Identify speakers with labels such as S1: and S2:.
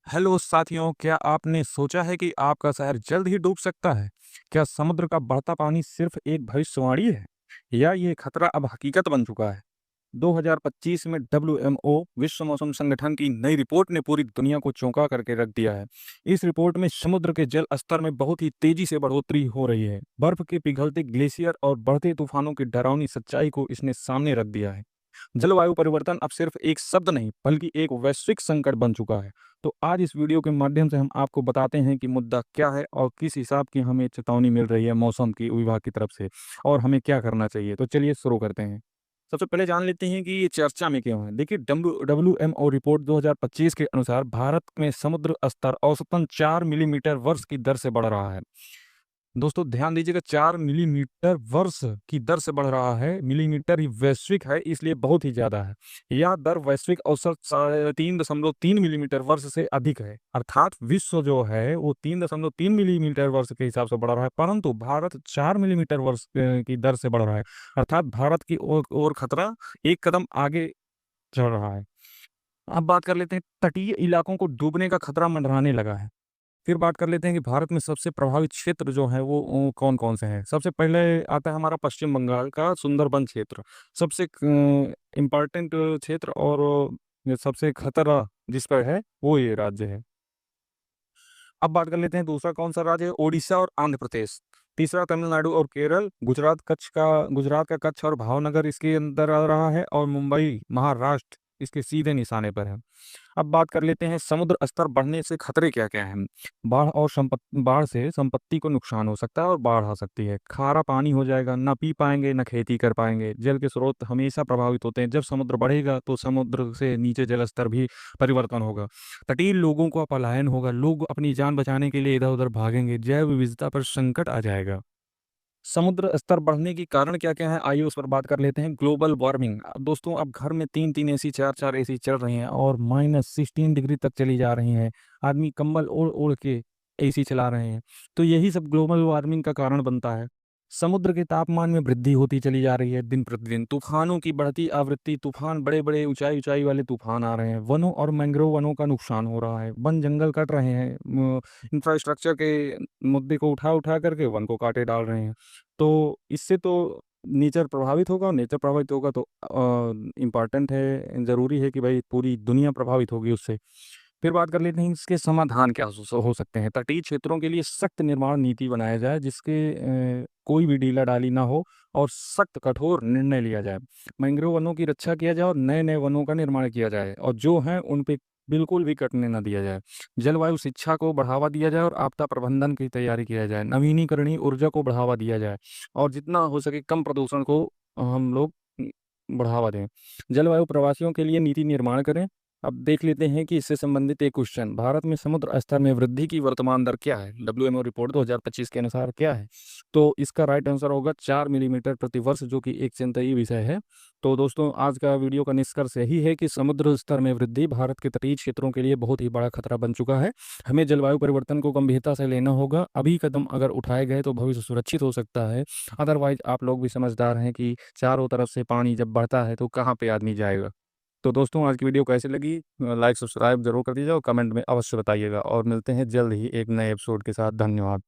S1: Hello साथियों, क्या आपने सोचा है कि आपका शहर जल्द ही डूब सकता है? क्या समुद्र का बढ़ता पानी सिर्फ एक भविष्यवाणी है या ये खतरा अब हकीकत बन चुका है? 2025 में डब्ल्यूएमओ विश्व मौसम संगठन की नई रिपोर्ट ने पूरी दुनिया को चौंका करके रख दिया है। इस रिपोर्ट में समुद्र के जल स्तर में बहुत ही तेजी से बढ़ोतरी हो रही है। बर्फ के पिघलते ग्लेशियर और बढ़ते तूफानों की डरावनी सच्चाई को इसने सामने रख दिया है। जलवायु परिवर्तन अब सिर्फ एक शब्द नहीं बल्कि एक वैश्विक संकट बन चुका है। तो आज इस वीडियो के माध्यम से हम आपको बताते हैं कि मुद्दा क्या है और किस हिसाब की हमें चेतावनी मिल रही है मौसम की विभाग की तरफ से और हमें क्या करना चाहिए। तो चलिए शुरू करते हैं। सबसे पहले जान लेते हैं कि ये चर्चा में क्यों है। देखिए, डब्ल्यूएमओ रिपोर्ट 2025 के अनुसार भारत में समुद्र स्तर औसतन 4 मिलीमीटर वर्ष की दर से बढ़ रहा है। दोस्तों ध्यान दीजिएगा, 4 मिलीमीटर वर्ष की दर से बढ़ रहा है। मिलीमीटर ही वैश्विक है, इसलिए बहुत ही ज़्यादा है। यह दर वैश्विक औसत 3.3 मिलीमीटर वर्ष से अधिक है। अर्थात विश्व जो है वो 3.3 मिलीमीटर वर्ष के हिसाब से बढ़ रहा है, परंतु भारत 4 मिलीमीटर वर्ष की दर से बढ़ रहा है। अर्थात भारत की ओर खतरा एक कदम आगे चल रहा है। अब बात कर लेते हैं, तटीय इलाकों को डूबने का खतरा मंडराने लगा है। फिर बात कर लेते हैं कि भारत में सबसे प्रभावित क्षेत्र जो हैं वो कौन-कौन से हैं। सबसे पहले आता है हमारा पश्चिम बंगाल का सुंदरबन क्षेत्र। सबसे इम्पोर्टेंट क्षेत्र और ये सबसे खतरा जिस पर है वो ये राज्य है। अब बात कर लेते हैं दूसरा कौन-सा राज्य है, ओडिशा और आंध्र प्रदेश। तीसरा तमिलनाडु और केरल। गुजरात का कच्छ और भावनगर इसके अंदर आ रहा है और मुंबई, महाराष्ट्र इसके सीधे निशाने पर है। अब बात कर लेते हैं समुद्र स्तर बढ़ने से खतरे क्या-क्या हैं। बाढ़ से संपत्ति को नुकसान हो सकता है और बाढ़ आ सकती है। खारा पानी हो जाएगा, ना पी पाएँगे, ना खेती कर पाएँगे। जल के स्रोत हमेशा प्रभावित होते हैं। जब समुद्र बढ़ेगा तो समुद्र से नीचे जल स्तर भी परिवर्तन होगा। तटीय लोगों का पलायन होगा, लोग अपनी जान बचाने के लिए इधर-उधर भागेंगे, जैव विविधता पर संकट आ जाएगा। समुद्र स्तर बढ़ने के कारण क्या-क्या हैं, आइए उस पर बात कर लेते हैं। ग्लोबल वार्मिंग, दोस्तों अब घर में 3-3 एसी, 4-4 एसी चल रही हैं और -16 डिग्री तक चली जा रही हैं। आदमी कंबल ओढ़-ओढ़ के एसी चला रहे हैं। तो यही सब ग्लोबल वार्मिंग का कारण बनता है। समुद्र के तापमान में वृद्धि होती चली जा रही है दिन प्रतिदिन। तूफ़ानों की बढ़ती आवृत्ति, तूफ़ान बड़े-बड़े ऊँचाई-ऊँचाई वाले तूफ़ान आ रहे हैं। वनों और मैंग्रोव वनों का नुकसान हो रहा है। वन-जंगल कट रहे हैं। इंफ्रास्ट्रक्चर के मुद्दे को उठा-उठा करके वन को काटे डाल रहे हैं। तो इससे तो नेचर प्रभावित होगा और नेचर प्रभावित होगा तो इम्पोर्टेंट है, ज़रूरी है कि भाई पूरी दुनिया प्रभावित होगी उससे। फिर बात कर लेते हैं इसके समाधान क्या हो सकते हैं। तटीय क्षेत्रों के लिए सख्त निर्माण नीति बनाया जाए जिसके कोई भी ढीला-ढाली ना हो और सख्त कठोर निर्णय लिया जाए। मैंग्रोव वनों की रक्षा किया जाए और नए-नए वनों का निर्माण किया जाए और जो हैं उन पे बिल्कुल भी कटने ना दिया जाए। जलवायु शिक्षा को बढ़ावा दिया जाए और आपदा प्रबंधन की तैयारी किया जाए। नवीनीकरणीय ऊर्जा को बढ़ावा दिया जाए और जितना हो सके कम प्रदूषण को हम लोग बढ़ावा दें। जलवायु प्रवासियों के लिए नीति निर्माण करें। अब देख लेते हैं कि इससे संबंधित एक क्वेश्चन, भारत में समुद्र स्तर में वृद्धि की वर्तमान दर क्या है? डब्ल्यूएमओ रिपोर्ट 2025 के अनुसार क्या है? तो इसका राइट आंसर होगा 4 मिलीमीटर प्रति वर्ष, जो कि एक चिंतनीय विषय है। तो दोस्तों आज का वीडियो का निष्कर्ष यही है कि समुद्र स्तर में वृद्धि भारत के तटीय क्षेत्रों के लिए बहुत ही बड़ा खतरा बन चुका है। हमें जलवायु परिवर्तन को गंभीरता से लेना होगा। अभी कदम अगर उठाए गए तो भविष्य सुरक्षित हो सकता है। अदरवाइज आप लोग भी समझदार हैं कि चारों तरफ से पानी जब बढ़ता है तो कहाँ पे आदमी जाएगा। तो दोस्तों आज की वीडियो कैसी लगी? लाइक सब्सक्राइब ज़रूर कर दीजिएगा और कमेंट में अवश्य बताइएगा और मिलते हैं जल्द ही एक नए एपिसोड के साथ। धन्यवाद।